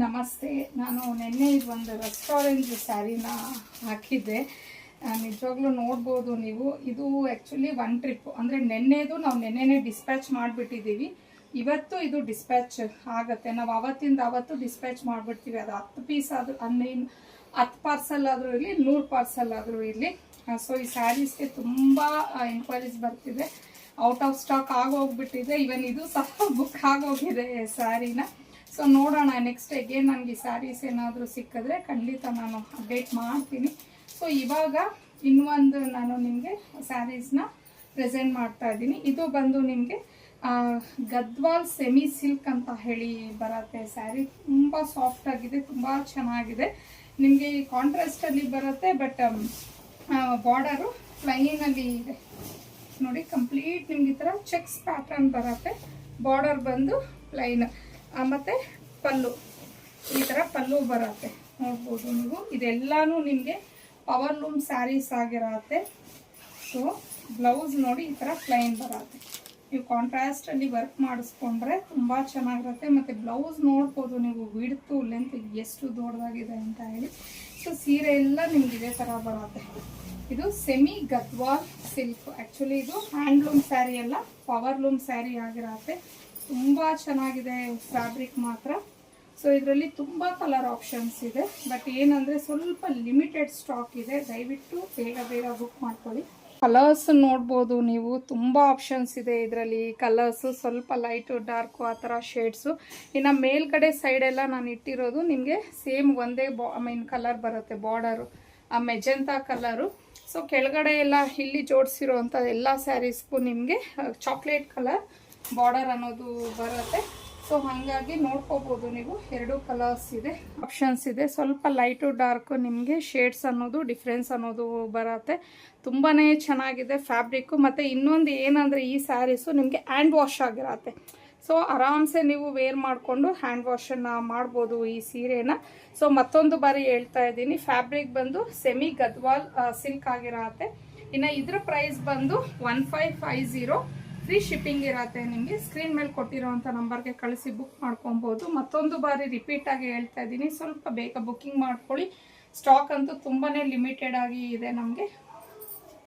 ನಮಸ್ತೆ. ನಾನು ನಿನ್ನೆ ಒಂದು ರೆಸ್ಟೋರೆಂಟ್ ಸ್ಯಾರಿನ ಹಾಕಿದ್ದೆ. ನಿಜವಾಗ್ಲೂ ನೋಡ್ಬೋದು ನೀವು. ಇದು ಆ್ಯಕ್ಚುಲಿ ಒನ್ ಟ್ರಿಪ್ ಅಂದರೆ ನಾವು ನೆನ್ನೆನೇ ಡಿಸ್ಪ್ಯಾಚ್ ಮಾಡಿಬಿಟ್ಟಿದ್ದೀವಿ. ಇವತ್ತು ಇದು ಡಿಸ್ಪ್ಯಾಚ್ ಆಗುತ್ತೆ. ನಾವು ಅವತ್ತು ಡಿಸ್ಪ್ಯಾಚ್ ಮಾಡಿಬಿಡ್ತೀವಿ. ಅದು 10 ಪೀಸ್ ಆದರೂ 10 ಪಾರ್ಸಲ್ ಆದರೂ ಇರಲಿ, 100 ಪಾರ್ಸಲ್ ಆದರೂ ಇರಲಿ. ಸೊ ಈ ಸ್ಯಾರೀಸ್ಗೆ ತುಂಬ ಎಂಕ್ವೈರೀಸ್ ಬರ್ತಿದೆ. ಔಟ್ ಆಫ್ ಸ್ಟಾಕ್ ಆಗೋಗ್ಬಿಟ್ಟಿದೆ. ಇವನ್ ಇದು ಸಹ ಬುಕ್ ಆಗೋಗಿದೆ ಸ್ಯಾರಿನ. ಸೊ ನೋಡೋಣ, ನೆಕ್ಸ್ಟ್ ಅಗೇನ್ ನನಗೆ ಈ ಸ್ಯಾರೀಸ್ ಏನಾದರೂ ಸಿಕ್ಕಿದ್ರೆ ಖಂಡಿತ ನಾನು ಅಪ್ಡೇಟ್ ಮಾಡ್ತೀನಿ. ಸೊ ಇವಾಗ ಇನ್ನೊಂದು ನಾನು ನಿಮಗೆ ಸ್ಯಾರೀಸ್ನ ಪ್ರೆಸೆಂಟ್ ಮಾಡ್ತಾ ಇದ್ದೀನಿ. ಇದು ಬಂದು ನಿಮಗೆ ಗದ್ವಾಲ್ ಸೆಮಿ ಸಿಲ್ಕ್ ಅಂತ ಹೇಳಿ ಬರುತ್ತೆ ಸ್ಯಾರಿ. ತುಂಬ ಸಾಫ್ಟ್ ಆಗಿದೆ, ತುಂಬ ಚೆನ್ನಾಗಿದೆ. ನಿಮಗೆ ಈ ಕಾಂಟ್ರಾಸ್ಟಲ್ಲಿ ಬರುತ್ತೆ, ಬಟ್ ಬಾರ್ಡರು ಪ್ಲೈನಲ್ಲಿ ಇದೆ ನೋಡಿ. ಕಂಪ್ಲೀಟ್ ನಿಮ್ಗೆ ಈ ಥರ ಚೆಕ್ಸ್ ಪ್ಯಾಟ್ರನ್ ಬರುತ್ತೆ. ಬಾರ್ಡರ್ ಬಂದು ಪ್ಲೈನ್, ಮತ್ತು ಪಲ್ಲು ಈ ಥರ ಪಲ್ಲು ಬರುತ್ತೆ, ನೋಡ್ಬೋದು ನೀವು. ಇದೆಲ್ಲನೂ ನಿಮಗೆ ಪವರ್ ಲೂಮ್ ಸ್ಯಾರೀಸ್ ಆಗಿರತ್ತೆ. ಸೊ ಬ್ಲೌಸ್ ನೋಡಿ ಈ ಥರ ಪ್ಲೈನ್ ಬರುತ್ತೆ. ನೀವು ಕಾಂಟ್ರಾಸ್ಟಲ್ಲಿ ವರ್ಕ್ ಮಾಡಿಸ್ಕೊಂಡ್ರೆ ತುಂಬ ಚೆನ್ನಾಗಿರುತ್ತೆ. ಮತ್ತು ಬ್ಲೌಸ್ ನೋಡ್ಬೋದು ನೀವು, ವಿಡ್ತು ಲೆಂತ್ ಎಷ್ಟು ದೊಡ್ಡದಾಗಿದೆ ಅಂತ ಹೇಳಿ. ಸೊ ಸೀರೆ ಎಲ್ಲ ನಿಮ್ಗೆ ಇದೇ ಥರ ಬರುತ್ತೆ. ಇದು ಸೆಮಿ ಗದ್ವಾಲ್ ಸಿಲ್ಕ್. ಆ್ಯಕ್ಚುಲಿ ಇದು ಹ್ಯಾಂಡ್ಲೂಮ್ ಸ್ಯಾರಿ ಅಲ್ಲ, ಪವರ್ ಲೂಮ್ ಸ್ಯಾರಿ ಆಗಿರತ್ತೆ. ತುಂಬ ಚೆನ್ನಾಗಿದೆ ಫ್ಯಾಬ್ರಿಕ್ ಮಾತ್ರ. ಸೊ ಇದರಲ್ಲಿ ತುಂಬ ಕಲರ್ ಆಪ್ಷನ್ಸ್ ಇದೆ, ಬಟ್ ಏನಂದರೆ ಸ್ವಲ್ಪ ಲಿಮಿಟೆಡ್ ಸ್ಟಾಕ್ ಇದೆ. ದಯವಿಟ್ಟು ಬೇಗ ಬುಕ್ ಮಾಡ್ಕೊಳ್ಳಿ. ಕಲರ್ಸ್ ನೋಡ್ಬೋದು ನೀವು, ತುಂಬ ಆಪ್ಷನ್ಸ್ ಇದೆ ಇದರಲ್ಲಿ. ಕಲರ್ಸು ಸ್ವಲ್ಪ ಲೈಟು ಡಾರ್ಕು ಆ ಥರ ಶೇಡ್ಸು. ಇನ್ನು ಮೇಲ್ಗಡೆ ಸೈಡೆಲ್ಲ ನಾನು ಇಟ್ಟಿರೋದು ನಿಮಗೆ ಸೇಮ್ ಒಂದೇ ಕಲರ್ ಬರುತ್ತೆ. ಬಾರ್ಡರು ಆ ಮೆಜೆಂತಾ ಕಲರು. ಸೊ ಕೆಳಗಡೆ ಎಲ್ಲ ಇಲ್ಲಿ ಜೋಡಿಸಿರೋ ಅಂಥ ಎಲ್ಲ ಸ್ಯಾರೀಸ್ಗೂ ನಿಮಗೆ ಚಾಕ್ಲೇಟ್ ಕಲರ್ ಬಾರ್ಡರ್ ಅನ್ನೋದು ಬರುತ್ತೆ. ಸೊ ಹಾಗಾಗಿ ನೋಡ್ಕೋಬೋದು ನೀವು, 2 ಕಲರ್ಸ್ ಇದೆ, ಆಪ್ಷನ್ಸ್ ಇದೆ. ಸ್ವಲ್ಪ ಲೈಟು ಡಾರ್ಕು ನಿಮಗೆ ಶೇಡ್ಸ್ ಅನ್ನೋದು ಡಿಫ್ರೆನ್ಸ್ ಅನ್ನೋದು ಬರುತ್ತೆ. ತುಂಬಾ ಚೆನ್ನಾಗಿದೆ ಫ್ಯಾಬ್ರಿಕ್ಕು. ಮತ್ತು ಇನ್ನೊಂದು ಏನಂದರೆ ಈ ಸ್ಯಾರೀಸು ನಿಮಗೆ ಹ್ಯಾಂಡ್ ವಾಶ್ ಆಗಿರತ್ತೆ. ಸೊ ಆರಾಮ್ಸೆ ನೀವು ವೇರ್ ಮಾಡಿಕೊಂಡು ಹ್ಯಾಂಡ್ ವಾಶನ್ನು ಮಾಡ್ಬೋದು ಈ ಸೀರೆನ. ಸೊ ಮತ್ತೊಂದು ಬಾರಿ ಹೇಳ್ತಾ ಇದ್ದೀನಿ, ಫ್ಯಾಬ್ರಿಕ್ ಬಂದು ಸೆಮಿ ಗದ್ವಾಲ್ ಸಿಲ್ಕ್ ಆಗಿರತ್ತೆ. ಇನ್ನು ಇದ್ರ ಪ್ರೈಸ್ ಬಂದು 1550. ಫ್ರೀ ಶಿಪ್ಪಿಂಗ್ ಇರತ್ತೆ. ನಿಮಗೆ ಸ್ಕ್ರೀನ್ ಮೇಲೆ ಕೊಟ್ಟಿರೋವಂಥ ನಂಬರ್ಗೆ ಕಳಿಸಿ ಬುಕ್ ಮಾಡ್ಕೊಬೋದು. ಮತ್ತೊಂದು ಬಾರಿ ರಿಪೀಟಾಗಿ ಹೇಳ್ತಾ ಇದ್ದೀನಿ, ಸ್ವಲ್ಪ ಬೇಗ ಬುಕ್ಕಿಂಗ್ ಮಾಡ್ಕೊಳ್ಳಿ. ಸ್ಟಾಕ್ ಅಂತೂ ತುಂಬಾ ಲಿಮಿಟೆಡ್ ಆಗಿ ಇದೆ ನಮಗೆ.